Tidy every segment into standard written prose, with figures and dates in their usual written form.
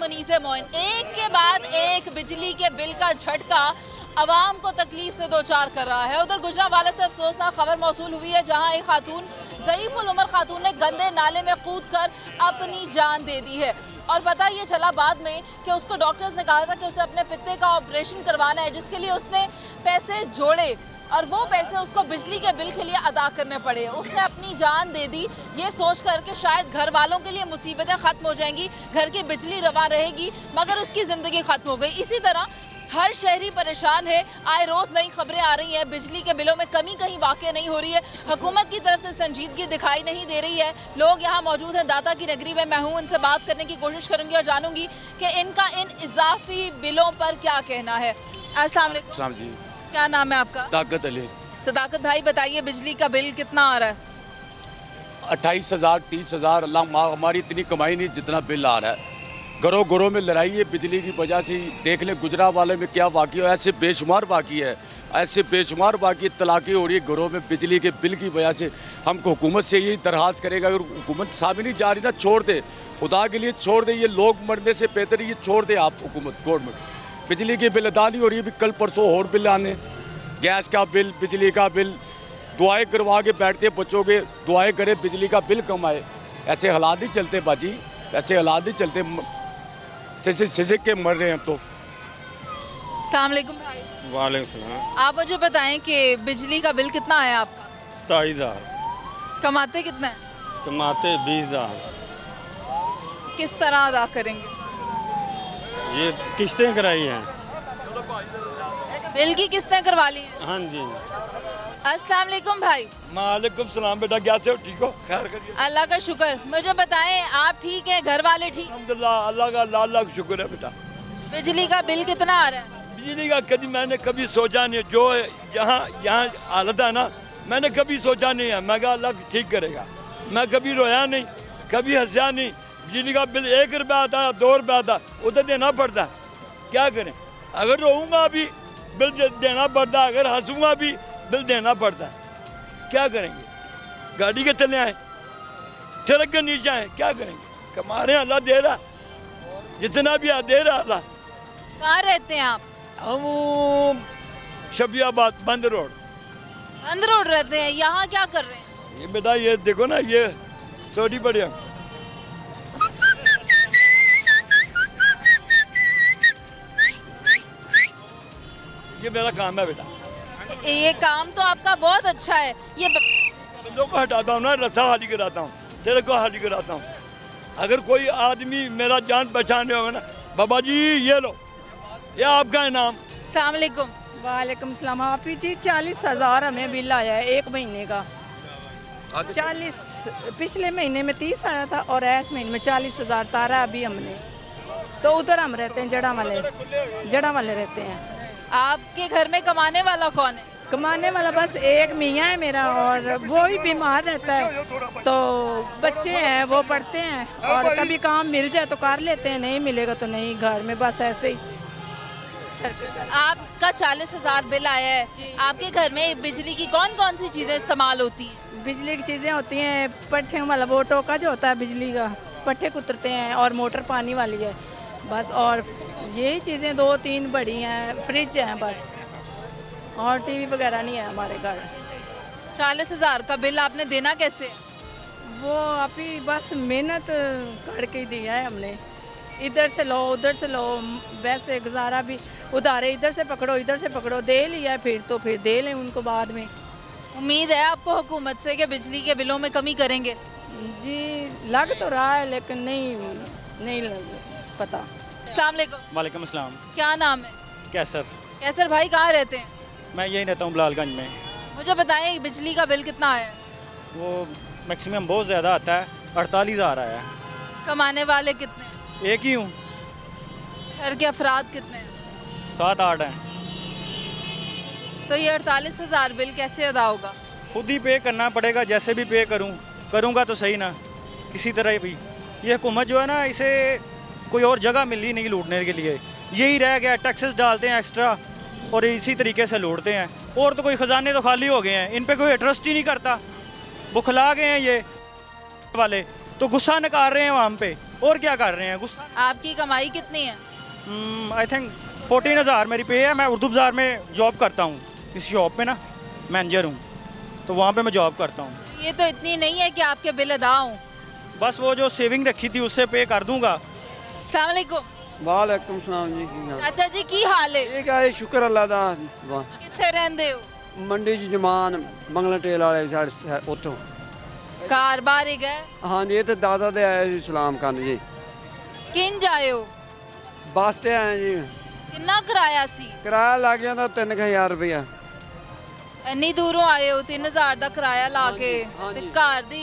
मुनीसे मोइन। एक के बाद एक बिजली के बिल का झटका आवाम को तकलीफ से दो चार कर रहा है। उधर गुजरांवाला से अफसोसनाक खबर मौसूल हुई है, जहां एक खातून, ज़ईफ़ुल उमर खातून ने गंदे नाले में कूद कर अपनी जान दे दी है। और पता ये चला बाद में कि उसको डॉक्टर्स ने कहा था कि उसे अपने पित्ते का ऑपरेशन करवाना है, जिसके लिए उसने पैसे जोड़े और वो पैसे उसको बिजली के बिल के लिए अदा करने पड़े। उसने अपनी जान दे दी ये सोच कर के शायद घर वालों के लिए मुसीबतें ख़त्म हो जाएंगी, घर की बिजली रवा रहेगी, मगर उसकी ज़िंदगी ख़त्म हो गई। इसी तरह हर शहरी परेशान है। आए रोज़ नई खबरें आ रही हैं, बिजली के बिलों में कमी कहीं वाक़ई नहीं हो रही है। हुकूमत की तरफ से संजीदगी दिखाई नहीं दे रही है। लोग यहाँ मौजूद हैं दाता की नगरी में, मैं हूँ, उनसे बात करने की कोशिश करूँगी और जानूँगी कि इनका इन इजाफी बिलों पर क्या कहना है। अस्सलाम वालेकुम जी। क्या नाम है आपका? ताकत अली। सदाकत भाई बताइए, बिजली का बिल कितना आ रहा है? 28,000 30,000, अल्लाह हमारी इतनी कमाई नहीं जितना बिल आ रहा है। घरों घरों में लड़ाई है बिजली की वजह से। देख लें गुजरांवाले में क्या वाक़ई है, ऐसे बेशुमार वाक़ई है, ऐसे बेशुमार वाक़ई तलाक़ी हो रही है घरों में बिजली के बिल की वजह से। हम हुकूमत से यही दरख्वास्त करेगा, अगर हुकूमत सामने नहीं जा रही ना, छोड़ दे, खुदा के लिए छोड़ दे। ये लोग मरने से बेहतर ये छोड़ दे आप हुकूमत, गवर्नमेंट। बिजली की बिल अदा नहीं हो रही है, कल परसों और बिल आने, गैस का बिल, बिजली का बिल। दुआएं करवा के बैठते बच्चों के, दुआएं करे बिजली का बिल कम आए। ऐसे हालात नहीं चलते बाजी, ऐसे हालात नहीं चलते, सिसक के मर रहे हैं हम तो। अस्सलाम वालेकुम भाई। वालेकुम सलाम। आप मुझे बताएं कि बिजली का बिल कितना आया आपका? 27,000। कमाते कितना है? कमाते 20,000। किस तरह अदा करेंगे? ये किस्तें कराई हैं। बिल की किस्तें करवा ली हैं? हाँ जी। अस्सलाम वालेकुम भाई। वालेकुम सलाम बेटा, कैसे हो? ठीक हो? खैर करिए। अल्लाह का शुक्र। मुझे बताएं, आप ठीक हैं, घर वाले ठीक? अल्हम्दुलिल्लाह, अल्लाह का लाख लाख शुक्र है बेटा। बिजली का बिल कितना आ रहा है? बिजली का कभी मैंने कभी सोचा नहीं, जो यहाँ हालत है ना, मैंने कभी सोचा नहीं है। मैं कहा अल्लाह ठीक करेगा। मैं कभी रोया नहीं, कभी हंसा नहीं। बिजली का बिल 1 रुपया आता है, 2 रुपया आता, उधर देना पड़ता है। क्या करें? अगर रोऊंगा भी बिल देना पड़ता है, अगर हंसूंगा भी बिल देना पड़ता है। क्या करेंगे? गाड़ी के तले आए, सड़क के नीचे आए, क्या करेंगे? कमा रहे हैं, अल्लाह दे रहा, जितना भी दे रहा अल्लाह। कहाँ रहते हैं आप? हम शबियाबाद बंद रोड। बंद रोड रहते हैं। यहाँ क्या कर रहे हैं? ये बेटा ये देखो ना, ये सोडी बढ़िया। ये मेरा काम है बेटा। ये काम तो आपका बहुत अच्छा है। ये बंदों को हटाता हूँ ना, रस्सा खाली कराता हूँ, तेरे को खाली कराता हूँ। अगर कोई आदमी मेरा जान पहचाने होगा ना, बाबा जी ये लो, ये आपका इनाम। अस्सलाम वालेकुम। वालेकुम सलाम। आप जी 40,000 हमें बिल आया है 1 महीने का। 40 पिछले महीने में 30 आया था और इस महीने में 40,000 तारा अभी हमने। तो उधर हम रहते हैं, जड़ा वाले रहते हैं। आपके घर में कमाने वाला कौन है? कमाने वाला बस एक मियाँ है मेरा, और वो ही बीमार रहता है। तो बच्चे हैं, वो पढ़ते हैं, और कभी काम मिल जाए तो कर लेते हैं, नहीं मिलेगा तो नहीं। घर में बस ऐसे ही। आपका 40,000 बिल आया है, आपके घर में बिजली की कौन कौन सी चीज़ें इस्तेमाल होती हैं? बिजली की चीज़ें होती हैं, पट्टे वाला वो टोका जो होता है बिजली का, पट्टे कुतरते हैं, और मोटर पानी वाली है बस। और यही चीज़ें 2-3 बड़ी हैं, फ्रिज हैं बस, और टीवी वगैरह नहीं है हमारे घर। 40,000 का बिल आपने देना कैसे? वो अभी बस मेहनत करके ही दिया है हमने। इधर से लो उधर से लो, वैसे गुजारा भी उधारे, इधर से पकड़ो, दे लिया फिर तो फिर दे लें उनको बाद में। उम्मीद है आपको हुकूमत से कि बिजली के बिलों में कमी करेंगे? जी लग तो रहा है, लेकिन नहीं पता। अस्सलाम वालेकुम। वालेकुम अस्सलाम। क्या नाम है? कैसर। कैसर भाई कहाँ रहते हैं? मैं यहीं रहता हूँ बिलालगंज में। मुझे बताएं, बिजली का बिल कितना आया है? वो मैक्सिमम बहुत ज़्यादा आता है, 48,000 आया है। कमाने वाले कितने हैं? एक ही हूँ। घर के अफराद कितने हैं? 7-8 हैं। तो ये 48,000 बिल कैसे अदा होगा? खुद ही पे करना पड़ेगा, जैसे भी पे करूँगा तो सही ना, किसी तरह भी। ये हुकूमत जो है ना, इसे कोई और जगह मिली नहीं लूटने के लिए, यही रह गया। टैक्सेस डालते हैं एक्स्ट्रा और इसी तरीके से लूटते हैं। और तो कोई ख़जाने तो खाली हो गए हैं, इन पे कोई ट्रस्ट ही नहीं करता, बुखला गए हैं ये वाले। तो गुस्सा निकाल रहे हैं वहाँ पे, और क्या कर रहे हैं गुस्सा। आपकी कमाई कितनी है? आई थिंक 14,000 मेरी पे है। मैं उर्दू बाज़ार में जॉब करता हूँ, इस शॉप में ना मैनेजर हूँ, तो वहाँ पे मैं जॉब करता हूँ। ये तो इतनी नहीं है कि आपके बिल अदा हों। बस वो जो सेविंग रखी थी उससे पे कर दूंगा। अस्सलाम वालेकुम। वालेकुम सलाम जी की हाल चाचा जी की हाल है? ठीक है शुक्र अल्लाह दा कित्थे रहंदे हो? मंडी च जमान मंगला टेल वाले साइड उत्थों कार बाहर ही गए? हाँ जी ते दादा दे आए जी सलाम करन जी किन जाए हो? बस ते आए जी किन्ना किराया सी? किराया लग जांदा 3000 रुपया ਇੰਨੀ ਦੂਰੋਂ ਆਏ ਹੋ 3000 ਦਾ ਕਿਰਾਇਆ ਲਾ ਕੇ ਹਾਂਜੀ। ਤੇ ਘਰ ਦੀ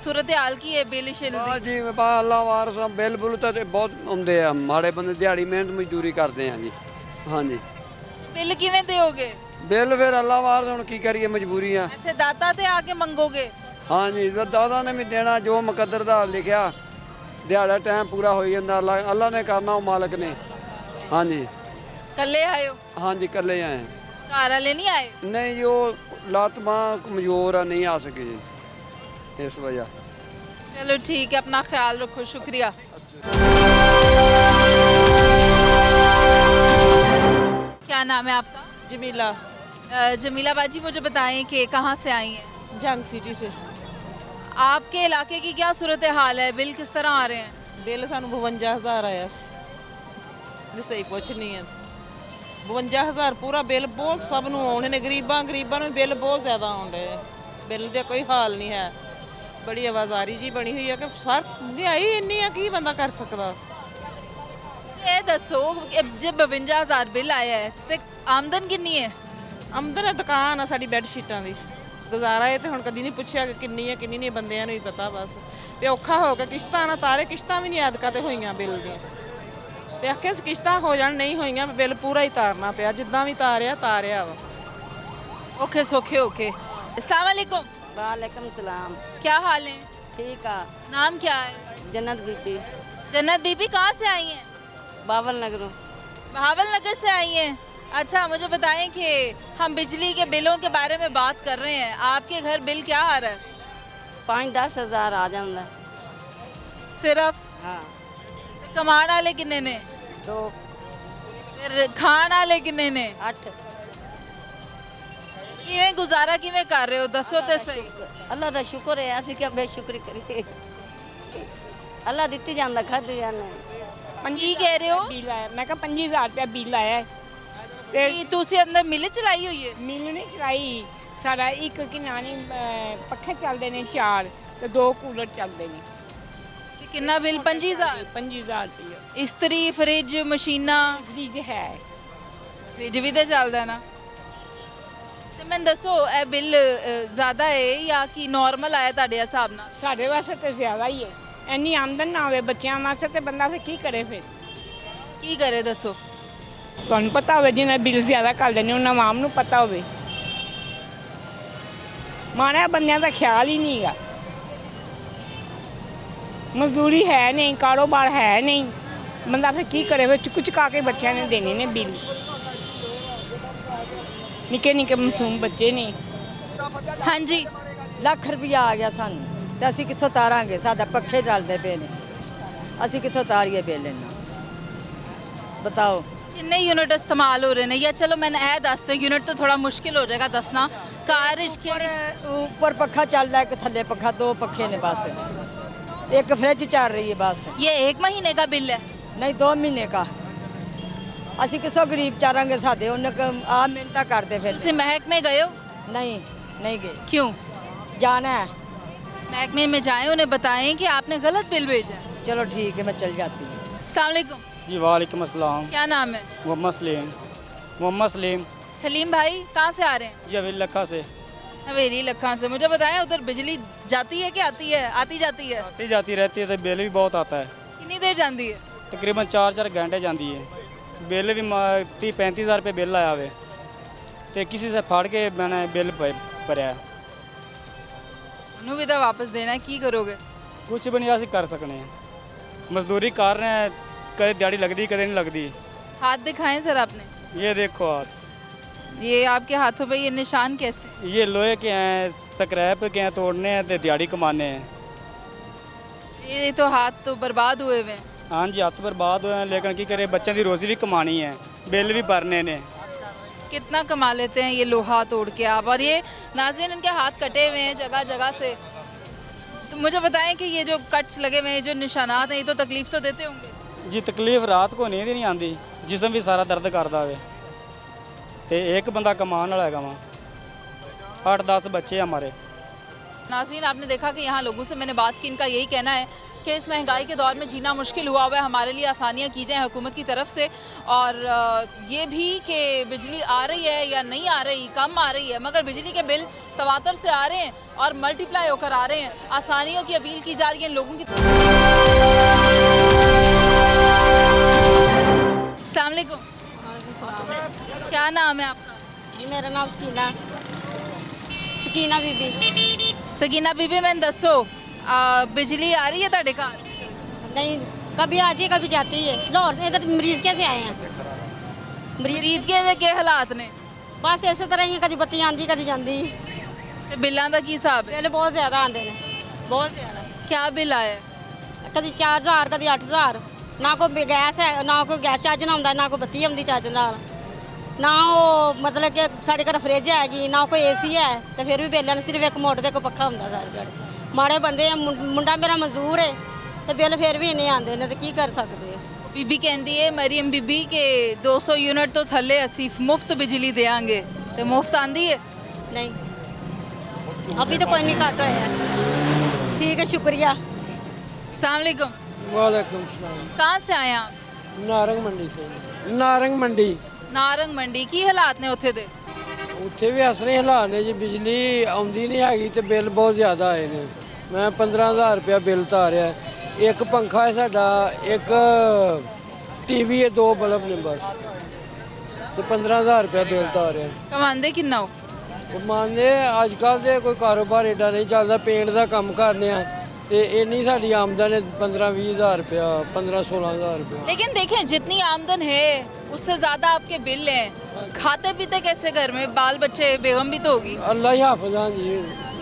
ਸੂਰਤ ਹਾਲ ਕੀ ਹੈ ਬਿੱਲ ਸ਼ਿਲ ਆ ਦੀ? ਜੀ ਬਾ ਅੱਲਾਹ ਵਾਰਸ ਬਿੱਲ ਬੁੱਲ ਤਾਂ ਤੇ ਬਹੁਤ ਆਉਂਦੇ ਆ ਮਾੜੇ ਬੰਦੇ ਦਿਹਾੜੀ ਮਿਹਨਤ ਮਜ਼ਦੂਰੀ ਕਰਦੇ ਆ ਜੀ ਹਾਂ ਜੀ ਬਿੱਲ ਕਿਵੇਂ ਦਿਓਗੇ? ਬਿੱਲ ਫਿਰ ਅੱਲਾਹ ਵਾਰਸ ਹੁਣ ਕੀ ਕਰੀਏ ਮਜਬੂਰੀ ਆ ਇੱਥੇ ਦਾਤਾ ਤੇ ਆ ਕੇ ਮੰਗੋਗੇ? ਹਾਂ ਜੀ ਦਾਦਾ ਨੇ ਵੀ ਦੇਣਾ ਜੋ ਮੁਕੱਦਰ ਦਾ ਲਿਖਿਆ ਦਿਹਾੜਾ ਟਾਈਮ ਪੂਰਾ ਹੋਈ ਜਾਂਦਾ ਅੱਲਾਹ ਨੇ ਕਰਨਾ ਉਹ ਮਾਲਕ ਨੇ ਹਾਂ ਜੀ ਕੱਲੇ ਆਏ ਹੋ? ਹਾਂ ਜੀ ਇਕੱਲੇ ਆਏ ਘਰ ਵਾਲੇ ਨਹੀਂ ਆਏ? नहीं जो लात माँ कमज़ोर है नहीं आ सके जी इस वजह। चलो ठीक है, अपना ख्याल रखो, शुक्रिया। क्या नाम है आपका? जमीला जमीला बाजी, मुझे बताएं कि कहाँ से आई हैं? जंग सिटी से। आपके इलाके की क्या सूरत हाल है? बिल किस तरह आ रहे हैं? बिल सानू 52,000 आया नहीं सही कुछ नहीं है 52,000 पूरा बिल बहुत सब ਨੂੰ ਆਉਣੇ ਨੇ ਗਰੀਬਾਂ ਨੂੰ ਬਿੱਲ ਬਹੁਤ ਜ਼ਿਆਦਾ ਆਉਂਦੇ ਬਿੱਲ ਦੇ ਕੋਈ ਹਾਲ ਨਹੀਂ ਹੈ ਬੜੀ ਆਵਾਜ਼ਾਰੀ ਜੀ ਬਣੀ ਹੋਈ ਹੈ ਕਿ ਸਰ ਮਹਿੰਗਾਈ ਇੰਨੀ ਆ ਕੀ ਬੰਦਾ ਕਰ ਸਕਦਾ ਇਹ ਦੱਸੋ ਕਿ ਜੇ 52,000 ਬਿੱਲ ਆਇਆ ਹੈ ਤੇ ਆਮਦਨ ਕਿੰਨੀ ਹੈ? ਆਮਦਨ ਹੈ ਦੁਕਾਨ ਆ ਸਾਡੀ ਬੈੱਡ ਸ਼ੀਟਾਂ ਦੀ ਗੁਜ਼ਾਰਾ ਇਹ ਤੇ ਹੁਣ ਕਦੀ ਨਹੀਂ ਪੁੱਛਿਆ ਕਿ ਕਿੰਨੀ ਹੈ ਕਿੰਨੀ ਨਹੀਂ ਬੰਦਿਆਂ ਨੂੰ ਹੀ ਪਤਾ ਬਸ ਤੇ ਔਖਾ ਹੋ ਗਿਆ ਕਿਸ਼ਤਾਂ ਨਾ ਤਾਰੇ ਕਿਸ਼ਤਾਂ ਵੀ ਨਹੀਂ ਐਤਕਾਂ ਤੇ ਹੋਈਆਂ ਬਿੱਲ ਦੀਆਂ ਤੇ ਆਖੇ ਕਿਸ਼ਤਾਂ ਹੋ ਜਾਣ ਨਹੀਂ ਹੋਈਆਂ ਬਿੱਲ ਪੂਰਾ ਹੀ ਤਾਰਨਾ ਪਿਆ ਜਿੱਦਾਂ ਵੀ ਤਾਰਿਆ ਵਾ ओके सोखे ओके। अस्सलाम वालेकुम। वालेकुम सलाम। क्या हाल है? ठीक है। नाम क्या है? जन्नत बीबी। जन्नत बीबी कहाँ से आई हैं? बावल नगर। बहावल नगर से आई हैं। अच्छा मुझे बताएं कि हम बिजली के बिलों के बारे में बात कर रहे हैं, आपके घर बिल क्या आ रहा है? 5-10 हज़ार आ जाता। सिर्फ? हाँ। ते कमाण वाले किन्ने ने? 2। फिर खाण वाले किन्ने ने? 8। किवें गुजारा किवें कर रहे हो दसो ते सही। अल्लाह का शुक्र है, ਅਸੀਂ क्या बेशुक्री करिए। अल्लाह ਦਿੱਤੀ ਜਾਂਦਾ ਖਾਧੀ ਜਾਂਦੇ। ਕੀ ਕਹਿ ਰਹੇ ਹੋ? ਬਿੱਲ ਆਇਆ ਮੈਂ ਕਿਹਾ 25,000 ਰੁਪਇਆ ਬਿੱਲ ਆਇਆ ਹੈ। ਕੀ ਤੁਸੀਂ ਅੰਦਰ ਮਿਲ ਚਲਾਈ ਹੋਈ ਹੈ? ਮਿਲ ਨਹੀਂ ਚਲਾਈ ਸਾਡਾ ਇੱਕ ਕਿਨਾਰੇ ਪੱਖੇ ਚੱਲਦੇ ਨੇ 4 ਤੇ 2 ਕੂਲਰ ਚੱਲਦੇ ਨੇ ਤੇ ਕਿੰਨਾ ਬਿੱਲ? 25,000। 25,000 ਰੁਪਇਆ ਇਸਤਰੀ ਫਰਿੱਜ ਮਸ਼ੀਨਾਂ ਫਰਿੱਜ ਹੈ ਫਰਿੱਜ ਵੀ ਤੇ ਚੱਲਦਾ ਨਾ ਤੇ ਮੈਨੂੰ ਦੱਸੋ ਇਹ ਬਿੱਲ ਜ਼ਿਆਦਾ ਹੈ ਜਾਂ ਕੀ ਨਾਰਮਲ ਆਇਆ ਤੁਹਾਡੇ ਹਿਸਾਬ ਨਾਲ? ਸਾਡੇ ਵਾਸਤੇ ਤੇ ਜ਼ਿਆਦਾ ਹੀ ਹੈ ਇੰਨੀ ਆਮਦਨ ਨਾ ਹੋਵੇ ਬੱਚਿਆਂ ਵਾਸਤੇ ਤੇ ਬੰਦਾ ਫਿਰ ਕੀ ਕਰੇ ਫਿਰ ਕੀ ਕਰੇ ਦੱਸੋ? ਤੁਹਾਨੂੰ ਪਤਾ ਹੋਵੇ ਜਿਹਨਾਂ ਬਿੱਲ ਜ਼ਿਆਦਾ ਕਰਦੇ ਨੇ ਉਹਨਾਂ ਆਵਾਮ ਨੂੰ ਪਤਾ ਹੋਵੇ ਮਾਣਿਆ ਬੰਦਿਆਂ ਦਾ ਖਿਆਲ ਹੀ ਨਹੀਂਗਾ ਮਜ਼ਦੂਰੀ ਹੈ ਨਹੀਂ ਕਾਰੋਬਾਰ ਹੈ ਨਹੀਂ ਬੰਦਾ ਫਿਰ ਕੀ ਕਰੇ ਫਿਰ ਚੁਕਾ ਕੇ ਬੱਚਿਆਂ ਨੇ ਦੇਣੇ ਨੇ ਬਿੱਲ ਨਿੱਕੇ ਨਿੱਕੇ ਮਾਸੂਮ ਬੱਚੇ ਨੇ ਹਾਂਜੀ ਲੱਖ ਰੁਪਇਆ ਆ ਗਿਆ ਸਾਨੂੰ ਤੇ ਅਸੀਂ ਕਿੱਥੋਂ ਤਾਰਾਂਗੇ ਸਾਡਾ ਪੱਖੇ ਚੱਲਦੇ ਪਏ ਨੇ ਅਸੀਂ ਕਿੱਥੋਂ ਤਾਰੀਏ ਬਿੱਲ ਇਹਨਾਂ बताओ कितने यूनिट इस्तेमाल हो रहे हैं या चलो मैंने ऐ दस तो यूनिट तो थोड़ा मुश्किल हो जाएगा दसना कारज ऊपर पखा चल रहा है थल्ले पखा 2 पखे ने बस एक फ्रिज चल रही है बस ये 1 महीने का बिल है नहीं 2 महीने का ਅਸੀਂ ਕਿਸੋ ਗਰੀਬ ਚਾਰਾਂਗੇ ਸਾਡੇ ਉਹਨੇ ਆ ਮਿੰਟਾਂ ਕਰਦੇ ਫਿਰ ਤੁਸੀਂ महकमे गए हो? नहीं गए क्यों जाना है महकमे में जाए उन्हें बताएं कि आपने गलत बिल भेजा है। चलो ठीक है मैं चल जाती हूँ। अस्सलाम वालेकुम। जी वालेकुम अस्सलाम। क्या नाम है? मोहम्मद सलीम। सलीम भाई कहाँ से आ रहे हैं? जी हवेली लखा से। हवेली लखा से। मुझे बताएं उधर बिजली जाती है कि आती है? आती जाती है? आती जाती रहती है तो बिल भी बहुत आता है कितनी देर जाती है? तकरीबन 4-4 घंटे जाती है बिल भी 30-35 हज़ार रुपये बिल आया हुए तो किसी से फाड़ के मैंने बिल भरया नू भी तो वापस देना है की करोगे? कुछ भी नहीं अस कर सकने मजदूरी कर रहे हैं कभी दिहाड़ी लगती कभी नहीं लगती। हाथ दिखाएं सर आपने। ये देखो हाथ ये आपके हाथों पे ये निशान कैसे? ये लोहे के हैं स्क्रैप के हैं तोड़ने हैं तो दिहाड़ी कमाने हैं ये तो हाथ तो बर्बाद हुए हुए हैं। हाँ जी, हत्थ बर्बाद होए हैं, लेकिन की करे, बच्चों की रोजी भी कमानी है, बिल भी भरने ने। कितना कमा लेते हैं ये लोहा तोड़ के आप? और ये नाज़रीन इनके हाथ कटे हुए हैं जगह जगह से। तो मुझे बताएं कि ये जो कट्स लगे हुए हैं, जो निशानात हैं, ये तो तकलीफ तो देते होंगे? जी तकलीफ रात को नींद ही नहीं आती, जिसम भी सारा दर्द करता है। तो एक बंदा कमान वाला है, 8-10 बच्चे हमारे। नाज़रीन आपने देखा कि यहाँ लोगों से मैंने बात की, इनका यही कहना है कि इस महंगाई के दौर में जीना मुश्किल हुआ है, हमारे लिए आसानियाँ की जाएँ हुकूमत की तरफ से। और ये भी कि बिजली आ रही है या नहीं आ रही, कम आ रही है, मगर बिजली के बिल तवातर से आ रहे हैं और मल्टीप्लाई होकर आ रहे हैं। आसानियों की अपील की जा रही है लोगों की। अस्सलाम वालेकुम, क्या नाम है आपका? जी मेरा नाम सकीना बीबी। सकीना बीबी, मैंने दसो बिजली आ रही है ਤੁਹਾਡੇ ਘਰ? नहीं, कभी आती है कभी जाती है। लाहौर से इधर मरीज कैसे आए हैं? ਮਰੀਜ਼ के हालात ने? बस इस तरह ही, कभी बत्ती आती कभी जाती। ਤੇ ਬਿੱਲਾਂ ਦਾ ਕੀ ਹਿਸਾਬ ਹੈ? बिल बहुत ज़्यादा आते हैं, बहुत ज़्यादा। क्या बिल आया? कभी 4000 कभी 8000। ना कोई गैस है, ना कोई गैस चज ना आਉਂਦਾ, ना कोई बत्ती आਉਂਦੀ ਚੱਜ ਨਾਲ, ना वो मतलब कि साढ़े घर फ्रिज हैगी, ना कोई एसी है, तो फिर भी बिल सिर्फ एक मोटर ते कोई पक्खा ਹੁੰਦਾ सारे जड़। माड़े बंदे मुंडा मेरा मजदूर है, तो बिल फिर भी नहीं आते ने, तो की कर सकते हैं। बीबी कहती है मरियम बीबी के 200 यूनिट तो थले असी मुफ्त बिजली देंगे, तो मुफ्त आंदी है? नहीं, अभी तो कोई नहीं काट रहा है। ठीक है, शुक्रिया। अस्सलाम वालेकुम। वालेकुम सलाम। कहाँ से आए आप? नारंग मंडी से। नारंग मंडी। नारंग मंडी की हालात ने उत्थे दे? ਉੱਥੇ ਵੀ ਅਸਰੇ ਹਾਲਾਤ ਨੇ ਜੀ, ਬਿਜਲੀ ਆਉਂਦੀ ਨਹੀਂ ਹੈਗੀ ਤੇ ਬਿੱਲ ਬਹੁਤ ਜ਼ਿਆਦਾ ਆਏ ਨੇ। ਮੈਂ 15000 ਰੁਪਇਆ ਬਿੱਲ ਤਾਰਿਆ, ਇੱਕ ਪੰਖਾ ਹੈ ਸਾਡਾ, ਇੱਕ ਟੀਵੀ ਹੈ, 2 ਬਲਬ ਨੇ ਬਸ, ਤੇ 15000 ਰੁਪਇਆ ਬਿੱਲ ਤਾਰਿਆ। ਕਮਾਉਂਦੇ ਕਿੰਨਾ ਹੋ? ਮੰਨਦੇ ਅੱਜ ਕੱਲ੍ਹ ਦੇ ਕੋਈ ਕਾਰੋਬਾਰ ਏਡਾ ਨਹੀਂ ਚੱਲਦਾ, ਪੇਂਟ ਦਾ ਕੰਮ ਕਰਨੇ ਆ ਤੇ ਇੰਨੀ ਸਾਡੀ ਆਮਦਨ ਹੈ 15-20 ਰੁਪਇਆ, 15-16 ਰੁਪਇਆ। लेकिन देखें जितनी आमदन है उससे ज़्यादा आपके बिल हैं, खाते पीते कैसे घर में? बाल बच्चे, बेगम भी तो होगी। ਅੱਲਾ ਹੀ ਹਾਫਿਜ਼ ਹਾਂ ਜੀ,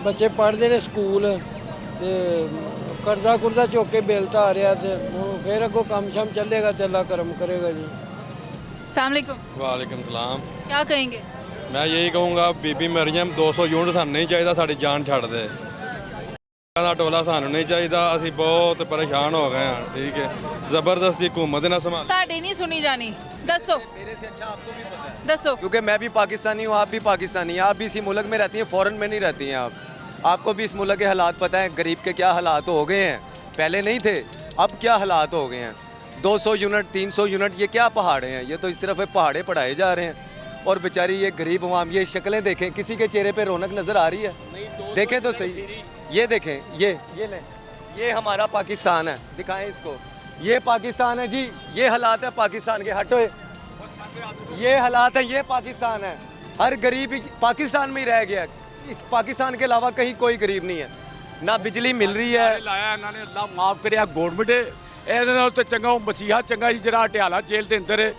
ਬੱਚੇ ਪੜ੍ਹਦੇ ਨੇ ਸਕੂਲ ਤੇ ਕਰਜ਼ਾ ਕੁਰਜ਼ਾ ਚੁੱਕ ਕੇ ਬਿੱਲ ਤਾਰਿਆ ਤੇ ਹੁਣ ਫਿਰ ਅੱਗੋਂ ਕੰਮ ਸ਼ਮ ਚੱਲੇਗਾ ਤੇ ਅੱਲਾ ਕਰਮ ਕਰੇਗਾ ਜੀ। अस्सलाम वालेकुम। वालेकुम सलाम। क्या कहेंगे? मैं यही कहूँगा बीबी मरियम 200 यूनिट ਸਾਨੂੰ ਨਹੀਂ ਚਾਹੀਦਾ, ਸਾਡੀ ਜਾਨ ਛੱਡ ਦੇ। ਦਾ ਟੋਲਾ ਸਾਨੂੰ ਨਹੀਂ ਚਾਹੀਦਾ, ਅਸੀਂ ਬਹੁਤ ਪਰੇਸ਼ਾਨ ਹੋ ਗਏ ਹਾਂ। ठीक है, ਜ਼ਬਰਦਸਤੀ हुकूमत ने संभाल। ਤੁਹਾਡੀ नहीं सुनी जानी, दसो। मेरे से अच्छा आपको भी पता है, दसो। क्योंकि मैं भी पाकिस्तानी हूँ, आप भी पाकिस्तानी हैं, आप भी इसी मुल्क में रहती हैं, फ़ॉरेन में नहीं रहती हैं आपको भी इस मुल्क के हालात पता हैं, गरीब के क्या हालात हो गए हैं, पहले नहीं थे, अब क्या हालात हो गए हैं। 200 यूनिट 300 यूनिट, ये क्या पहाड़े हैं? ये तो सिर्फ पहाड़े पढ़ाए जा रहे हैं। और बेचारी ये गरीब अवाम, ये शक्लें देखें, किसी के चेहरे पे रौनक नज़र आ रही है? देखें तो सही, ये देखें, ये लें, ये हमारा पाकिस्तान है, दिखाएं इसको, ये पाकिस्तान है जी, ये हालात है पाकिस्तान के। हटो, ये हालात है, ये पाकिस्तान है। हर गरीब पाकिस्तान में ही रह गया, इस पाकिस्तान के अलावा कहीं कोई गरीब नहीं है, ना बिजली मिल रही है। ਲਾਇਆ ਇਹਨਾਂ ਨੇ, ਅੱਲਾ ਮਾਫ ਕਰਿਆ ਗੌਰਮੈਂਟ ਇਹਦੇ ਨਾਲ ਤੇ ਚੰਗਾ ਉਹ ਮਸੀਹਾ ਚੰਗਾ ਸੀ ਜਿਹੜਾ ਹਟਿਆਲਾ ਜੇਲ੍ਹ ਦੇ ਅੰਦਰ ਹੈ,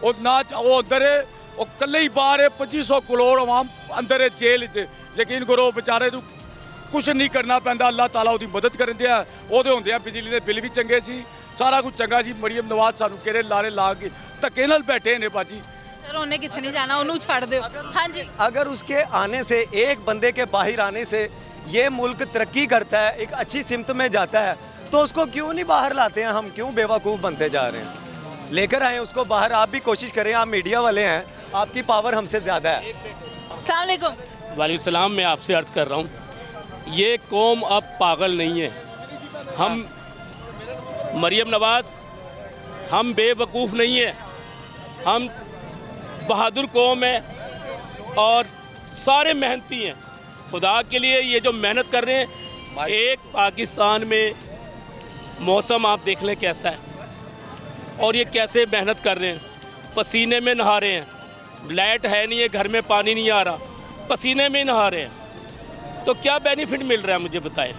ਉਹ ਨਾ ਉਹ ਅੰਦਰ ਹੈ, ਉਹ ਕੱਲੇ ਹੀ ਬਾਹਰ ਹੈ। 2500 ਕਰੋੜ ਆਵਾਮ ਅੰਦਰ ਹੈ ਜੇਲ੍ਹ 'ਚ। ਯਕੀਨ ਕਰੋ ਵਿਚਾਰੇ ਨੂੰ ਕੁਛ ਨਹੀਂ ਕਰਨਾ ਪੈਂਦਾ, ਅੱਲਾ ਤਾਲਾ ਉਹਦੀ ਮਦਦ ਕਰਨ ਦਿਆ। ਉਹਦੇ ਹੁੰਦੇ ਆ ਬਿਜਲੀ ਦੇ ਬਿੱਲ ਵੀ ਚੰਗੇ ਸੀ, ਸਾਰਾ ਕੁਝ ਚੰਗਾ ਸੀ। ਮਰੀਮ ਨਵਾਜ਼ ਸਾਨੂੰ ਕਿਹੜੇ ਲਾਰੇ ਲਾ ਕੇ ਧੱਕੇ ਨਾਲ ਬੈਠੇ ਨੇ ਬਾਜੀ। सर उन्हें कितने नहीं जाना, उन्हें छाड़ दो। हाँ जी, अगर उसके आने से, एक बंदे के बाहर आने से ये मुल्क तरक्की करता है, एक अच्छी सिमत में जाता है, तो उसको क्यों नहीं बाहर लाते हैं? हम क्यों बेवकूफ़ बनते जा रहे हैं? लेकर आए उसको बाहर, आप भी कोशिश करें, आप मीडिया वाले हैं, आपकी पावर हमसे ज़्यादा है। अस्सलाम वालेकुम। वालेकुम सलाम। मैं आपसे अर्ज़ कर रहा हूँ, ये कौम अब पागल नहीं है। हम मरियम नवाज़, हम बेवकूफ़ नहीं है, हम बहादुर कौम है और सारे मेहनती हैं। खुदा के लिए ये जो मेहनत कर रहे हैं, एक पाकिस्तान में मौसम आप देख लें कैसा है, और ये कैसे मेहनत कर रहे हैं, पसीने में नहा रहे हैं, लाइट है नहीं है, घर में पानी नहीं आ रहा, पसीने में नहा रहे हैं। तो क्या बेनिफिट मिल रहा है मुझे बताएं?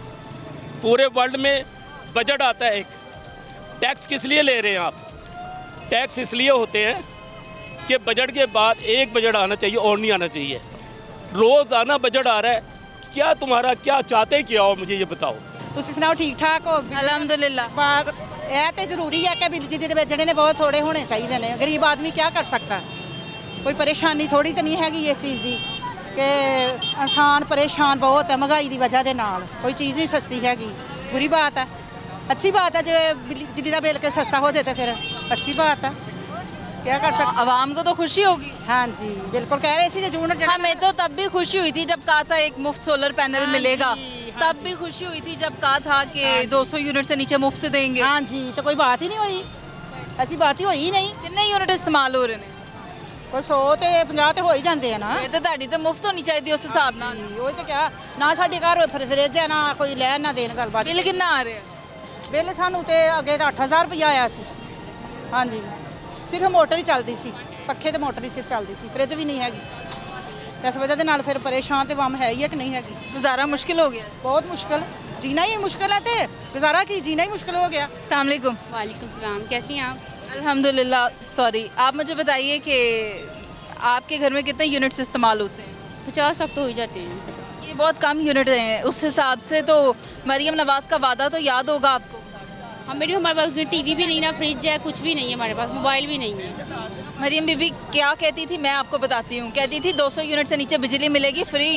पूरे वर्ल्ड में बजट आता है एक, टैक्स किस लिए ले रहे हैं आप? टैक्स इसलिए होते हैं कि बजट के बाद एक बजट आना चाहिए और नहीं आना चाहिए। रोज़ाना बजट आ रहा है, क्या तुम्हारा क्या चाहते क्या हो मुझे ये बताओ। ਤੁਸੀਂ ਸੁਣਾਓ ਠੀਕ ਠਾਕ ਹੋ? अल्हम्दुलिल्लाह। ਪਰ ਇਹ ਤੇ ਜ਼ਰੂਰੀ ਹੈ ਕਿ ਬਿਜਲੀ ਦੇ ਜਿਹੜੇ ਨੇ ਬਹੁਤ ਥੋੜੇ ਹੋਣੇ ਚਾਹੀਦੇ ਨੇ। ਗਰੀਬ ਆਦਮੀ ਕੀ ਕਰ ਸਕਦਾ? ਕੋਈ ਪਰੇਸ਼ਾਨੀ ਥੋੜੀ ਤਾਂ ਨਹੀਂ ਹੈਗੀ ਇਸ ਚੀਜ਼ ਦੀ ਕਿ ਇਨਸਾਨ ਪਰੇਸ਼ਾਨ ਬਹੁਤ ਹੈ ਮਹਿੰਗਾਈ ਦੀ ਵਜ੍ਹਾ ਦੇ ਨਾਲ। ਕੋਈ ਚੀਜ਼ ਨਹੀਂ ਸਸਤੀ ਹੈਗੀ। बुरी बात है। अच्छी बात है जो बिजली का बिल के सस्ता हो जाए तो फिर अच्छी बात है। क्या कर सकते? आवाम को तो खुशी होगी। हाँ जी बिल्कुल कह रहे थे जून हमें तो तब भी खुशी हुई थी जब कहा था एक मुफ्त सोलर पैनल मिलेगा। तब भी खुशी हुई थी जब कहा था कि 200 यूनिट से नीचे मुफ्त देंगे। हाँ जी तो कोई बात ही नहीं हुई। ऐसी बात ही हुई ही नहीं। कितने यूनिट इस्तेमाल हो रहे हैं? कोई 100 ਤੇ 50 ਤੇ ਹੋ ਹੀ ਜਾਂਦੇ ਆ ਨਾ। ਇਹ ਤਾਂ ਤੁਹਾਡੀ ਤਾਂ ਮੁਫਤ ਹੋਣੀ ਚਾਹੀਦੀ ਉਸ ਹਿਸਾਬ ਨਾਲ। ਉਹ ਤਾਂ ਕਿਹਾ ਨਾ ਸਾਡੇ ਘਰ ਫਰਿੱਜ ਹੈ ਨਾ ਕੋਈ ਲੈਣ ਨਾ ਦੇਣ ਗੱਲਬਾਤ। ਬਿੱਲ ਕਿੰਨਾ ਆ ਰਿਹਾ? ਬਿੱਲ ਸਾਨੂੰ ਤੇ ਅੱਗੇ ਤਾਂ 8000 ਰੁਪਇਆ ਆਇਆ ਸੀ। ਹਾਂਜੀ ਸਿਰਫ ਮੋਟਰ ਹੀ ਚੱਲਦੀ ਸੀ। ਪੱਖੇ ਤੇ ਮੋਟਰ ਹੀ ਸਿਰਫ ਚੱਲਦੀ ਸੀ। ਫਰਿੱਜ ਵੀ ਨਹੀਂ ਹੈਗੀ। ਇਸ ਵਜ੍ਹਾ ਦੇ ਨਾਲ ਫਿਰ ਪਰੇਸ਼ਾਨ ਤੇ ਵਮ ਹੈ ਹੀ ਹੈ ਕਿ ਨਹੀਂ ਹੈਗੀ। ਗੁਜ਼ਾਰਾ ਮੁਸ਼ਕਿਲ ਹੋ ਗਿਆ। बहुत मुश्किल जीना ही मुश्किल है तो गुजारा की जीना ही मुश्किल हो गया। अस्सलाम वालेकुम। वालेकुम सलाम, कैसी हैं आप? अल्हम्दुलिल्लाह। सॉरी आप मुझे बताइए कि आपके घर में कितने यूनिट्स इस्तेमाल होते हैं? 50 तक तो हो ही जाते हैं। ये बहुत कम यूनिट हैं। उस हिसाब से तो मरियम नवाज़ का वादा तो याद होगा आपको। हमारे पास टीवी भी नहीं ना, फ्रिज है, कुछ भी नहीं है हमारे पास, मोबाइल भी नहीं है। मरियम बीबी क्या कहती थी मैं आपको बताती हूँ। कहती थी 200 यूनिट से नीचे बिजली मिलेगी फ्री,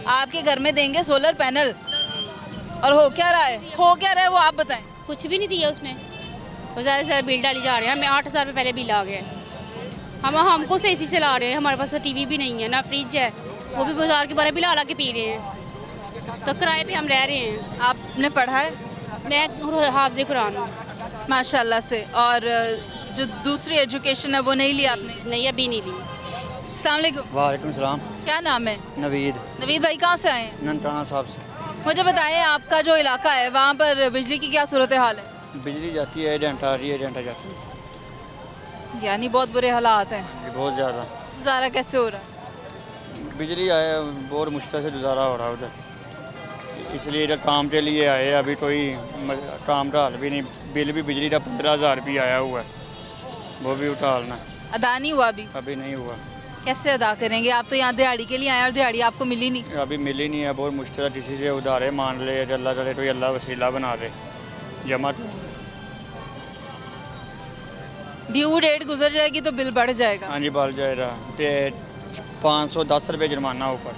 आपके घर में देंगे सोलर पैनल। और हो क्या रहा है? हो क्या रहा है वो आप बताएं। कुछ भी नहीं दिया उसने। वो ज़्यादा से ज़्यादा बिल डाली जा रहे हैं। हमें 8000 रुपये पहले बिल आ गया है। हमको से AC चला रहे हैं। हमारे पास तो टीवी भी नहीं है ना फ्रिज है, वो भी बाजार के बारे बिल ला के पी रहे हैं। तो किराए पे हम रह रहे हैं। आपने पढ़ा है? मैं हाफ़िज़ कुरान हूँ माशाल्लाह से। और जो दूसरी एजुकेशन है वो नहीं ली आपने? नहीं अभी नहीं ली। अस्सलाम वालेकुम। वालेकुम सलाम। क्या नाम है? नवीद। नवीद भाई कहाँ से आए हैं? ननकाना साहब से। मुझे बताएं आपका जो इलाका है वहाँ पर बिजली की क्या सूरत हाल है? बिजली जाती है, एजेंट आ रही है, एजेंट जाती है। यानी बहुत बुरे हालात हैं। बहुत ज़्यादा। गुजारा कैसे हो रहा है? बिजली आए बहुत मुश्किल से गुजारा हो रहा है उधर, इसलिए इधर काम के लिए आए। अभी कोई काम का हल भी नहीं। बिल भी बिजली का 15,000 रुपये आया हुआ है, वो भी उठालना। अदा नहीं हुआ अभी नहीं हुआ। कैसे अदा करेंगे? आप तो यहाँ दिहाड़ी के लिए आए और दिहाड़ी आपको मिली नहीं। अभी मिली नहीं है, बहुत मुश्किल है। किसी से उधारे मान ले, अल्लाह करे तो अल्लाह वसीला बना दे जमा। ड्यू डेट गुजर जाएगी तो बिल बढ़ जाएगा। हाँ जी बढ़ जाएगा तो 510 रुपये जुर्माना ऊपर।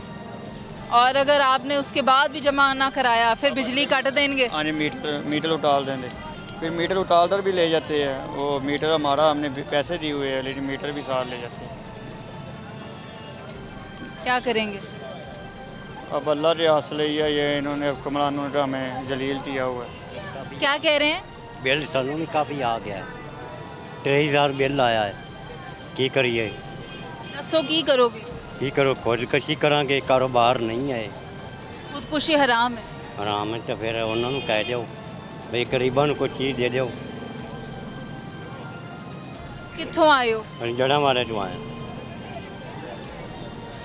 और अगर आपने उसके बाद भी जमा ना कराया फिर बिजली काट देंगे। हाँ जी मीटर उतार देंगे। फिर मीटर उतार कर भी ले जाते हैं। वो मीटर हमारा हमने पैसे दिए हुए हैं लेकिन मीटर भी साथ ले जाते हैं। क्या करेंगे? अब अल्लाह के हौसले ही है, ये इन्होंने हुक्मरानों ने हमें जलील किया हुआ है। क्या कह रहे हैं? बिल सानू भी काफ़ी आ गया है, 23,000 बिल आया है। की करिए? दसो की करोगे? की करो, खुदकशी करांगे, कारोबार नहीं है। खुदकुशी हराम है। आराम है तो फिर उन्होंने कह दो भाई गरीबों को कोई चीज़ दे दो। कित्थों आए हो? जड़ा वाले जो आए।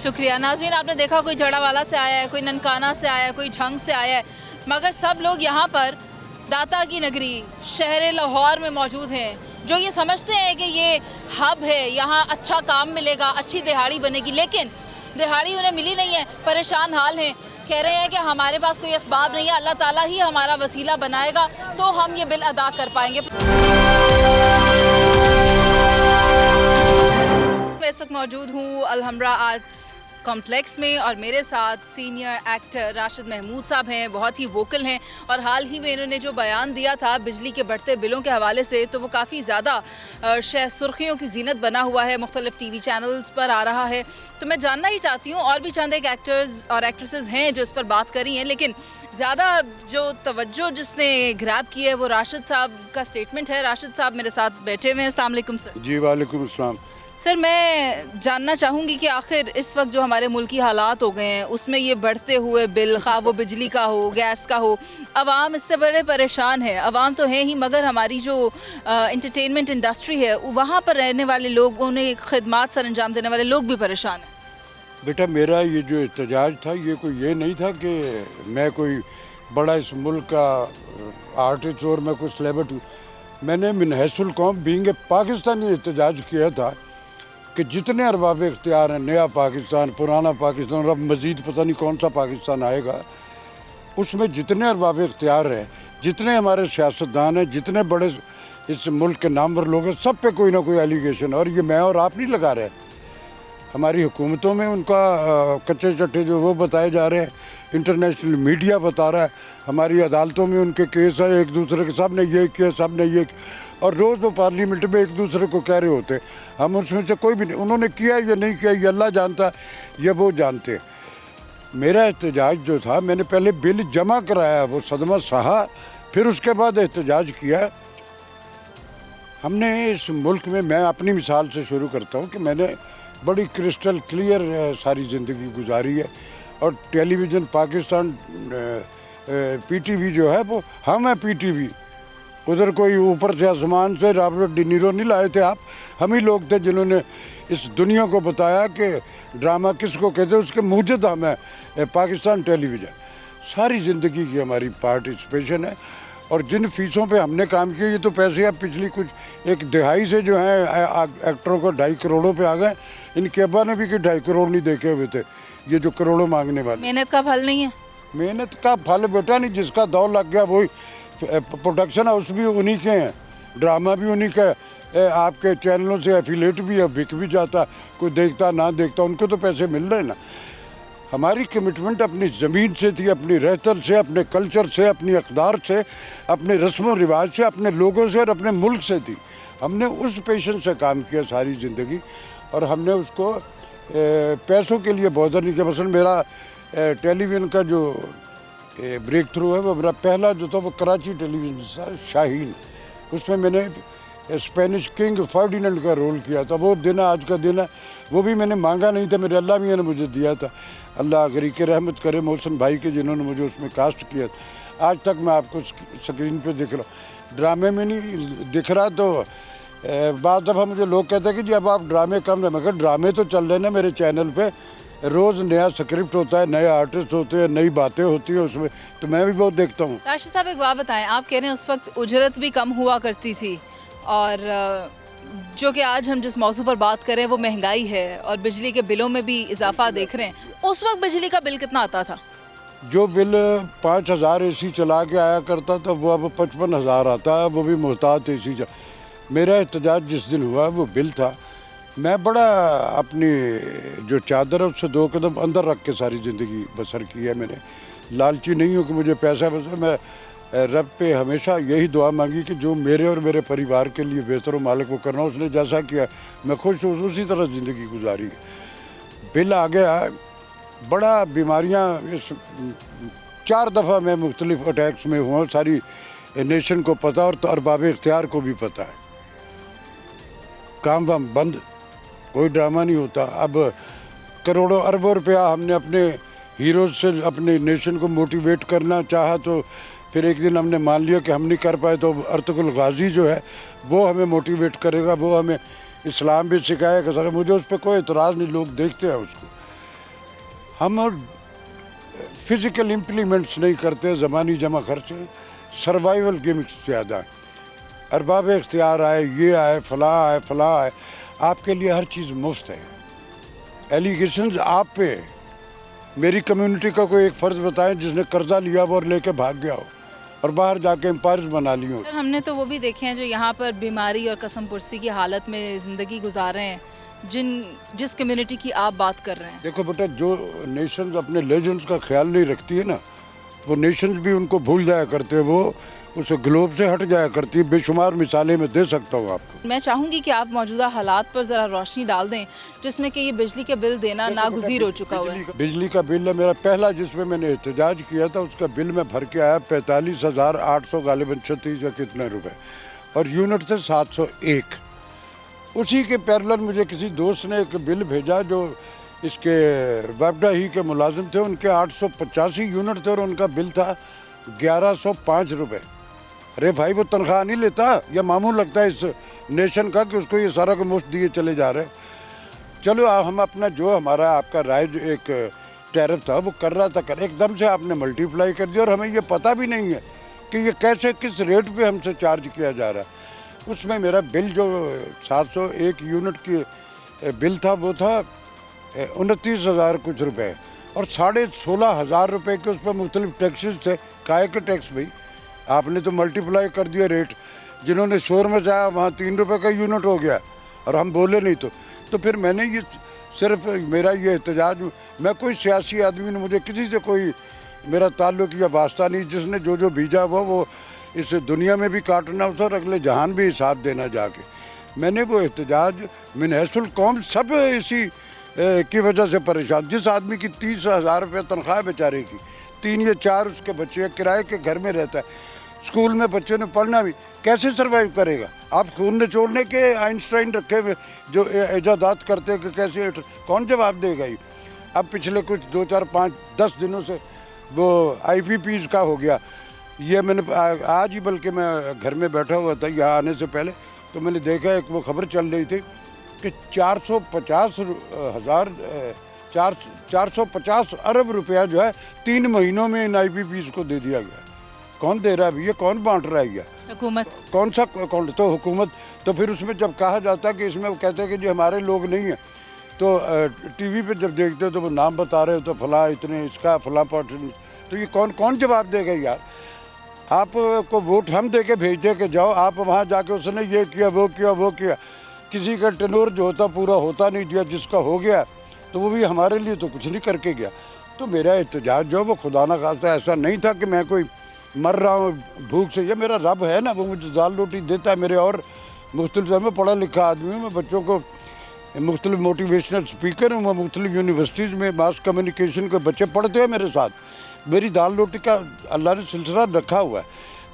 शुक्रिया। नाज़रीन आपने देखा कोई जड़ावाला से आया है, कोई ननकाना से आया है, कोई झंग से आया है, मगर सब लोग यहाँ पर दाता की नगरी शहर लाहौर में मौजूद हैं, जो ये समझते हैं कि ये हब है, यहाँ अच्छा काम मिलेगा, अच्छी दिहाड़ी बनेगी। लेकिन दिहाड़ी उन्हें मिली नहीं है, परेशान हाल हैं। कह रहे हैं कि हमारे पास कोई असबाब नहीं है, अल्लाह ताला ही हमारा वसीला बनाएगा तो हम ये बिल अदा कर पाएंगे। मैं इस वक्त मौजूद हूँ अलहमरा आर्ट्स कॉम्प्लेक्स में और मेरे साथ सीनियर एक्टर राशिद महमूद साहब हैं। बहुत ही वोकल हैं और हाल ही में इन्होंने जो बयान दिया था बिजली के बढ़ते बिलों के हवाले से, तो वो काफ़ी ज़्यादा सुर्खियों की जीनत बना हुआ है, मुख्तलिफ TV चैनल्स पर आ रहा है। तो मैं जानना ही चाहती हूँ, और भी चंद एक एक्टर्स और एक्ट्रेसेस हैं जो इस पर बात करी हैं, लेकिन ज़्यादा जो तवज्जो जिसने ग्रैब की है वो राशिद साहब का स्टेटमेंट है। राशिद साहब मेरे साथ बैठे हुए हैं। अस्सलाम वालेकुम सर। जी वालेकुम अस्सलाम। सर मैं जानना चाहूँगी कि आखिर इस वक्त जो हमारे मुल्की हालात हो गए हैं उसमें ये बढ़ते हुए बिल, खा वो बिजली का हो, गैस का हो, अवाम इससे बड़े परेशान है। अवाम तो है ही मगर हमारी जो इंटरटेनमेंट इंडस्ट्री है वहाँ पर रहने वाले लोग, उन्हें खिदमात सर अंजाम देने वाले लोग भी परेशान हैं। बेटा मेरा ये जो एहतजाज था ये कोई ये नहीं था कि मैं कोई बड़ा इस मुल्क का आर्टिस्ट और मैं कोई सेलिब्रिटी। मैंने मिनहसुल कौम बीइंग पाकिस्तानी एहतजाज किया था कि जितने अरबाब इख्तियार हैं, नया पाकिस्तान, पुराना पाकिस्तान और अब मज़ीद पता नहीं कौन सा पाकिस्तान आएगा, उसमें जितने अरबाब इख्तियार हैं, जितने हमारे सियासतदान हैं, जितने बड़े इस मुल्क के नामवर लोग हैं, सब पे कोई ना कोई एलिगेशन। और ये मैं और आप नहीं लगा रहे, हमारी हुकूमतों में उनका कच्चे चट्टे जो वो बताए जा रहे हैं, इंटरनेशनल मीडिया बता रहा है, हमारी अदालतों में उनके केस है, एक दूसरे के सब ने ये किया, सब ने ये किया, और रोज़ वो पार्लियामेंट में एक दूसरे को कह रहे होते हैं। हम उसमें से कोई भी नहीं, उन्होंने किया या नहीं किया ये अल्लाह जानता है, ये वो जानते हैं। मेरा एहतजाज जो था, मैंने पहले बिल जमा कराया, वो सदमा सहा, फिर उसके बाद एहतजाज किया। हमने इस मुल्क में, मैं अपनी मिसाल से शुरू करता हूँ कि मैंने बड़ी क्रिस्टल क्लियर सारी ज़िंदगी गुजारी है। और टेलीविज़न पाकिस्तान पीटीवी जो है वो हम है पीटीवी, उधर कोई ऊपर से आसमान से रॉबर्ट डी नीरो नहीं लाए थे आप, हम ही लोग थे जिन्होंने इस दुनिया को बताया कि ड्रामा किसको कहते हैं, उसके मूजद हम है पाकिस्तान टेलीविज़न। सारी ज़िंदगी की हमारी पार्टिसिपेशन है। और जिन फीसों पे हमने काम किया, ये तो पैसे अब पिछली कुछ एक दिहाई से जो है एक्टरों को 2.5 करोड़ों पे आ गए। इनके अब्बा ने भी कि 2.5 करोड़ नहीं देखे हुए थे, ये जो करोड़ों मांगने वाले। मेहनत का फल नहीं है? मेहनत का फल बेटा नहीं, जिसका दौर लग गया वही। प्रोडक्शन हाउस भी उन्हीं के हैं, ड्रामा भी उन्हीं का है, आपके चैनलों से एफिलेट भी है, बिक भी जाता, कोई देखता ना देखता, उनको तो पैसे मिल रहे हैं ना। हमारी कमिटमेंट अपनी ज़मीन से थी, अपनी रहतल से, अपने कल्चर से, अपनी अक़दार से, अपने रस्म व रिवाज से, अपने लोगों से और अपने मुल्क से थी। हमने उस पेशन से काम किया सारी ज़िंदगी, और हमने उसको पैसों के लिए बॉदर नहीं किया। मसलन मेरा टेलीविज़न का जो ब्रेक थ्रू है, वो मेरा पहला जो था वो कराची टेलीविज़न था, शाहीन। उसमें मैंने स्पेनिश किंग फर्डिनेंड का रोल किया था। वो दिन आज का दिन है, वो भी मैंने मांगा नहीं था, मेरे अल्लाह मियाँ ने मुझे दिया था। अल्लाह गरीक रहमत करे मोहसिन भाई के, जिन्होंने मुझे उसमें कास्ट किया। आज तक मैं आपको स्क्रीन पे दिख रहा, ड्रामे में नहीं दिख रहा। तो बाद दफ़ा मुझे लोग कहते हैं कि जी अब आप ड्रामे कम है। मैं कहा ड्रामे तो चल रहे ना मेरे चैनल पे, रोज़ नया स्क्रिप्ट होता है, नए आर्टिस्ट होते हैं, नई बातें होती हैं उसमें, तो मैं भी बहुत देखता हूँ। राशिद साहब एक बात बताएं, आप कह रहे हैं उस वक्त उजरत भी कम हुआ करती थी, और जो कि आज हम जिस मौजू पर बात कर रहे हैं वो महंगाई है, और बिजली के बिलों में भी इजाफा देख रहे हैं। उस वक्त बिजली का बिल कितना आता था? जो बिल 5000 AC चला के आया करता था, वो अब 55,000 आता है, वो भी मोहतात AC। मेरा एहतजाज जिस दिन हुआ वो बिल था। मैं बड़ा अपनी जो चादर है उससे 2 कदम अंदर रख के सारी ज़िंदगी बसर की है। मैंने लालची नहीं हूँ कि मुझे पैसा बसर। मैं रब पे हमेशा यही दुआ मांगी कि जो मेरे और मेरे परिवार के लिए बेहतर हो मालिक वो करना। उसने जैसा किया मैं खुश हूँ, उसी तरह ज़िंदगी गुजारी। बिल आ गया, बड़ा बीमारियाँ। इस 4 दफ़ा मैं मुख्तलिफ अटैक्स में हुआ, सारी नेशन को पता और तो अरबाब इख्तियार को भी पता है। काम वाम बंद, कोई ड्रामा नहीं होता। अब करोड़ों अरबों रुपया हमने अपने हीरोज़ से अपने नेशन को मोटिवेट करना चाहा, तो फिर एक दिन हमने मान लिया कि हम नहीं कर पाए, तो अर्तुगरुल गाजी जो है वो हमें मोटिवेट करेगा, वो हमें इस्लाम भी सिखाएगा। सर मुझे उस पर कोई एतराज़ नहीं, लोग देखते हैं उसको। हम फिज़िकल इम्प्लीमेंट्स नहीं करते, ज़मानी जमा खर्चे, सर्वाइवल गिमिक्स ज़्यादा। अरबाब इख्तियार आए, ये आए, फलां आए, फलां आए, आपके लिए हर चीज़ मुफ्त है। एलिगेशंस आप पे। मेरी कम्युनिटी का कोई एक फ़र्ज़ बताएं जिसने कर्जा लिया वो और लेके भाग गया हो और बाहर जाके एम्पायर्स बना ली हो। सर हमने तो वो भी देखे हैं जो यहाँ पर बीमारी और कसम पुरसी की हालत में ज़िंदगी गुजार रहे हैं, जिस कम्युनिटी की आप बात कर रहे हैं। देखो बेटा, जो नेशंस अपने लेजेंड्स का ख्याल नहीं रखती है ना, वो नेशंस भी उनको भूल जाया करते हैं, वो उस ग्लोब से हट जाया करती है। बेशुमार मिसालें मैं दे सकता हूँ आपको। मैं चाहूँगी कि आप मौजूदा हालात पर ज़रा रोशनी डाल दें, जिसमें कि ये बिजली के बिल देना नागुज़ीर हो चुका हुआ है। बिजली का बिल है मेरा पहला, जिसमें मैंने एहतजाज किया था, उसका बिल मैं भर के आया 45,800 गालिबन 36 या कितने रुपए, और यूनिट थे 701। उसी के पैरेलल मुझे किसी दोस्त ने एक बिल भेजा जो इसके वेबडा ही के मुलाजिम थे, उनके 885 यूनिट थे और उनका बिल था 1105 रुपये। अरे भाई, वो तनख्वाह नहीं लेता, या मामूल लगता है इस नेशन का कि उसको ये सारा को मुफ्त दिए चले जा रहे। चलो हम अपना जो हमारा आपका राइज एक टैरिफ था वो कर रहा था, कर एकदम से आपने मल्टीप्लाई कर दिया, और हमें ये पता भी नहीं है कि ये कैसे किस रेट पे हमसे चार्ज किया जा रहा है। उसमें मेरा बिल जो 701 यूनिट की बिल था वो था 29,000 कुछ रुपए, और 16,500 रुपये के उस पर मुख्तलिफ टैक्सेस थे। काय के टैक्स भाई, आपने तो मल्टीप्लाई कर दिया रेट। जिन्होंने शोर में जाया वहाँ 3 रुपये का यूनिट हो गया और हम बोले नहीं। तो फिर मैंने ये सिर्फ मेरा ये एहतजाज, मैं कोई सियासी आदमी नहीं, मुझे किसी से कोई मेरा ताल्लुक या वास्ता नहीं। जिसने जो भेजा वो इस दुनिया में भी काटना उसे और अगले जहान भी हिसाब देना जाके। मैंने वो एहतजाज मिनहसुल कौम सब इसी की वजह से परेशान। जिस आदमी की 30,000 रुपये तनख्वाह बेचारे की, 3 या 4 उसके बच्चे किराए के घर में रहता है, स्कूल में बच्चे ने पढ़ना भी, कैसे सर्वाइव करेगा? आप खून निचोड़ने के आइंस्टाइन रखे हुए जो इजादात करते कि कैसे, कौन जवाब देगा? ये अब पिछले कुछ 2, 4, 5, 10 दिनों से वो IPPs का हो गया। ये मैंने आज ही, बल्कि मैं घर में बैठा हुआ था यहाँ आने से पहले, तो मैंने देखा एक वो खबर चल रही थी कि 450 अरब रुपया जो है 3 महीनों में इन IPPs को दे दिया गया। कौन दे रहा है भैया? कौन बांट रहा है? हुकूमत। कौन सा कौन? तो हुकूमत। तो फिर उसमें जब कहा जाता है कि इसमें, वो कहते हैं कि जो हमारे लोग नहीं हैं, तो TV पे जब देखते हो तो वो नाम बता रहे हो, तो फलां इतने इसका फलां पर्सन। तो ये कौन जवाब देगा यार? आपको वोट हम दे के भेजते कि जाओ, आप वहाँ जाके उसने ये किया वो किया। किसी का टेनोर जो होता पूरा होता नहीं दिया, जिसका हो गया तो वो भी हमारे लिए तो कुछ नहीं करके गया। तो मेरा एहतजाज जो वो खुदा ना खास्ता ऐसा नहीं था कि मैं कोई मर रहा हूँ भूख से। ये मेरा रब है ना, वो मुझे दाल रोटी देता है। मेरे और मुख्तलिफ, मैं पढ़ा लिखा आदमी हूँ, मैं बच्चों को मुख्तलिफ मोटिवेशनल स्पीकर हूँ, मैं मुख्तलिफ यूनिवर्सिटीज़ में मास कम्युनिकेशन के बच्चे पढ़ते हैं मेरे साथ। मेरी दाल रोटी का अल्लाह ने सिलसिला रखा हुआ है।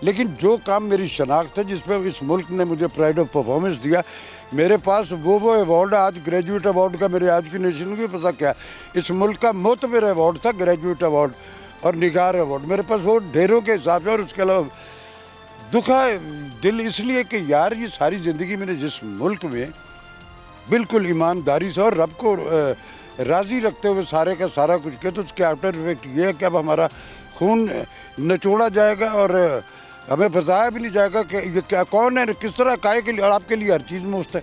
लेकिन जो काम मेरी शनाख्त है, जिस पर इस मुल्क ने मुझे प्राइड ऑफ परफॉर्मेंस दिया, मेरे पास वो अवार्ड है। आज ग्रेजुएट अवार्ड का मेरे आज की नेशन को पता क्या, इस मुल्क का मोतबर अवार्ड था ग्रेजुएट अवार्ड और निगार अवार्ड। मेरे पास वो ढेरों के हिसाब से। और उसके अलावा दुखा दिल इसलिए कि यार ये सारी ज़िंदगी मैंने जिस मुल्क में बिल्कुल ईमानदारी से और रब को राज़ी रखते हुए सारे का सारा कुछ किया, तो उसके आफ्टर इफेक्ट ये है कि अब हमारा खून निचोड़ा जाएगा और हमें बताया भी नहीं जाएगा कि ये क्या, कौन है, किस तरह, काहे के लिए। और आपके लिए हर चीज़ मुफ्त है।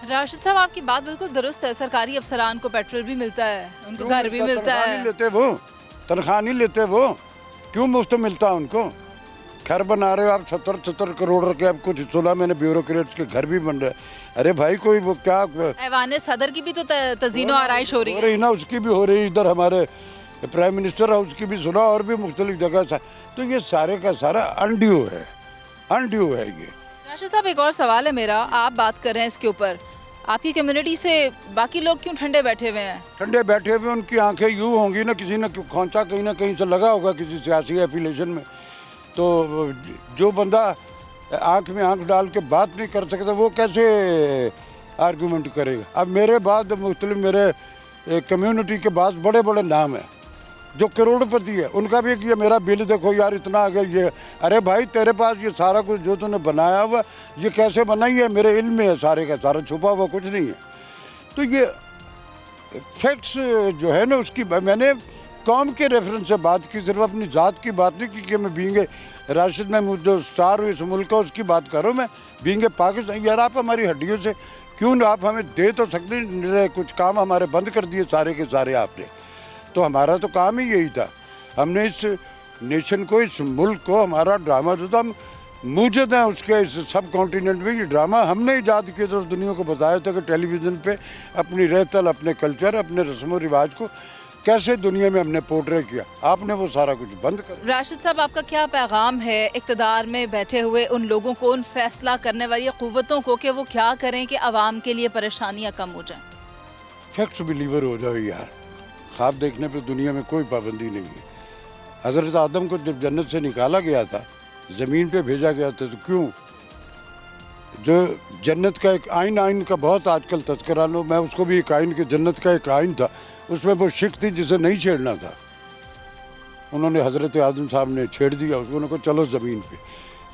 राशिद साहब, आपकी बात बिल्कुल दुरुस्त है। सरकारी अफसरान को पेट्रोल भी मिलता है, उनको घर भी मिलता है। नहीं लेते वो, तनख्वाह नहीं लेते वो, क्यों मुफ्त मिलता है उनको? घर बना रहे हो आप 70 करोड़ के, अब कुछ सुना मैंने ब्यूरोक्रेट्स के घर भी बन रहे हैं। अरे भाई कोई वो क्या, ऐवान सदर की भी तो तज़ीनो आराइश हो रही है ना, उसकी भी हो रही है। इधर हमारे प्राइम मिनिस्टर हाउस की भी सुना, और भी मुख्तलिफ जगह से। तो ये सारे का सारा अनड्यू है ये। राशिद साहब, एक और सवाल है मेरा, आप बात कर रहे हैं इसके ऊपर, आपकी कम्युनिटी से बाकी लोग क्यों ठंडे बैठे हुए हैं? ठंडे बैठे हुए, उनकी आंखें यूँ होंगी ना, किसी ने खोंचा कहीं ना कहीं से लगा होगा किसी सियासी एफिलेशन में। तो जो बंदा आंख में आंख डाल के बात नहीं कर सकता, वो कैसे आर्गूमेंट करेगा? अब मेरे बाद मुख्तलिफ मेरे कम्युनिटी के बाद बड़े बड़े नाम हैं जो करोड़पति है, उनका भी कि ये मेरा बिल देखो यार इतना आ गया ये। अरे भाई तेरे पास ये सारा कुछ जो तूने बनाया हुआ, ये कैसे बनाई है? मेरे इल्म में है सारे का सारा, छुपा हुआ कुछ नहीं है। तो ये फैक्ट्स जो है ना, उसकी मैंने कौम के रेफरेंस से बात की, सिर्फ अपनी ज़ात की बात नहीं की कि मैं बींगे राशिद में जो स्टार हूँ इस मुल्क का, उसकी बात करो। मैं बींगे पाकिस्तान, यार आप हमारी हड्डियों से क्यों आप हमें दे तो सकते नहीं, कुछ काम हमारे बंद कर दिए सारे के सारे आपने। तो हमारा तो काम ही यही था, हमने इस नेशन को, इस मुल्क को, हमारा ड्रामा जो था, हम मूजद हैं उसके इस सब कॉन्टिनेंट में। ये ड्रामा हमने ईजाद किया था, उस दुनिया को बताया था कि टेलीविज़न पे अपनी रहतल, अपने कल्चर, अपने रस्म व रिवाज को कैसे दुनिया में हमने पोर्ट्रे किया। आपने वो सारा कुछ बंद कर। राशिद साहब, आपका क्या पैगाम है इक़्तिदार में बैठे हुए उन लोगों को, उन फैसला करने वाली क़ुव्वतों को, कि वो क्या करें कि आवाम के लिए परेशानियाँ कम हो जाएँ? फैक्ट्स बिलीवर हो जाओ यार, ख्वाब देखने पे दुनिया में कोई पाबंदी नहीं है। हज़रत आदम को जब जन्नत से निकाला गया था, ज़मीन पे भेजा गया था, तो क्यों? जो जन्नत का एक आइन का बहुत आजकल तज़किरा लो, मैं उसको भी एक आइन के, जन्नत का एक आइन था, उसमें वो शिक थी जिसे नहीं छेड़ना था। उन्होंने हज़रत आदम साहब ने छेड़ दिया उसको, उन्होंने कहा चलो ज़मीन पे।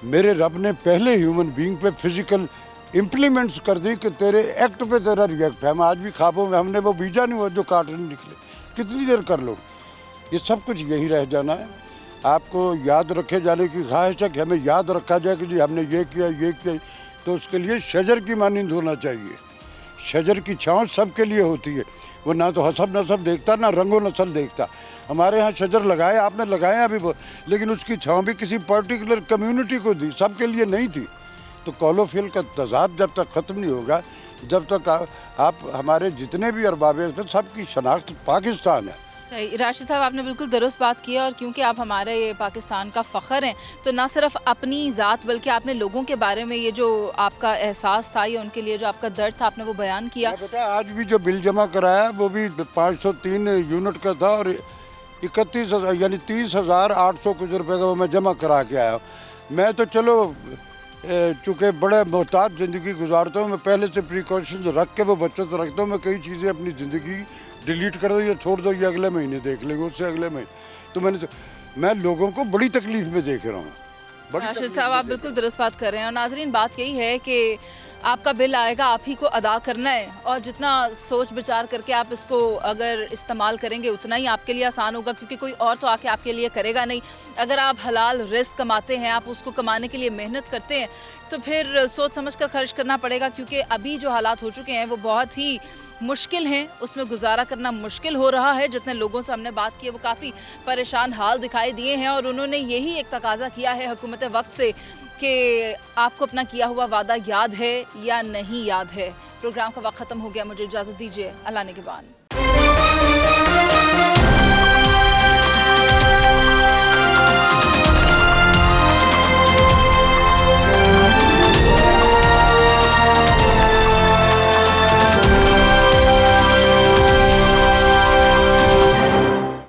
मेरे रब ने पहले ह्यूमन बीइंग पे फिज़िकल इम्प्लीमेंट्स कर दी कि तेरे एक्ट पे तेरा रिएक्ट है। हम आज भी ख्वाबों में, हमने वो बीजा नहीं हुआ जो काट नहीं निकले, कितनी देर कर लो। ये सब कुछ यही रह जाना है। आपको याद रखे जाने की ख्वाहिश है कि हमें याद रखा जाए कि जी हमने ये किया। तो उसके लिए शजर की मानिंद होना चाहिए। शजर की छाँव सबके लिए होती है, वो ना तो हसब नसब देखता ना रंगो नस्ल देखता। हमारे यहाँ शजर लगाए, आपने लगाया अभी वो, लेकिन उसकी छाँव भी किसी पर्टिकुलर कम्युनिटी को दी, सबके लिए नहीं थी। तो कॉलोफिल का तजाद जब तक ख़त्म नहीं होगा, जब तक आप हमारे जितने भी अरबाब हैं सबकी शनाख्त पाकिस्तान है। सही, राशिद साहब आपने बिल्कुल दुरुस्त बात की है। और क्योंकि आप हमारे पाकिस्तान का फ़ख्र हैं, तो ना सिर्फ अपनी ज़ात बल्कि आपने लोगों के बारे में ये जो आपका एहसास था, ये उनके लिए जो आपका दर्द था, आपने वो बयान किया। बेटा आज भी जो बिल जमा कराया वो भी 503 यूनिट का था और 31,000 यानी 30,800 कुछ रुपये का वो मैं जमा करा के आया। मैं तो चलो चूँकि बड़े मोहताज ज़िंदगी गुजारता हूँ, मैं पहले से प्रिकॉशंस रख के वो बच्चों से रखता हूँ। मैं कई चीज़ें अपनी ज़िंदगी डिलीट कर दो या छोड़ दो, ये अगले महीने देख लेंगे, उससे अगले महीने। तो मैं लोगों को बड़ी तकलीफ़ में देख रहा हूँ। राशिद साहब आप बिल्कुल दुरुस्त बात कर रहे हैं। और नाजरीन बात यही है कि आपका बिल आएगा, आप ही को अदा करना है, और जितना सोच विचार करके आप इसको अगर इस्तेमाल करेंगे उतना ही आपके लिए आसान होगा, क्योंकि कोई और तो आके आपके लिए करेगा नहीं। अगर आप हलाल रिस्क कमाते हैं, आप उसको कमाने के लिए मेहनत करते हैं, तो फिर सोच समझ कर खर्च करना पड़ेगा, क्योंकि अभी जो हालात हो चुके हैं वो बहुत ही मुश्किल हैं, उसमें गुजारा करना मुश्किल हो रहा है। जितने लोगों से हमने बात की है वो काफ़ी परेशान हाल दिखाई दिए हैं, और उन्होंने यही एक तकाजा किया है हुकूमत वक्त से कि आपको अपना किया हुआ वादा याद है या नहीं याद है। प्रोग्राम का वक्त ख़त्म हो गया, मुझे इजाज़त दीजिए, अल्लाह ने के बाद।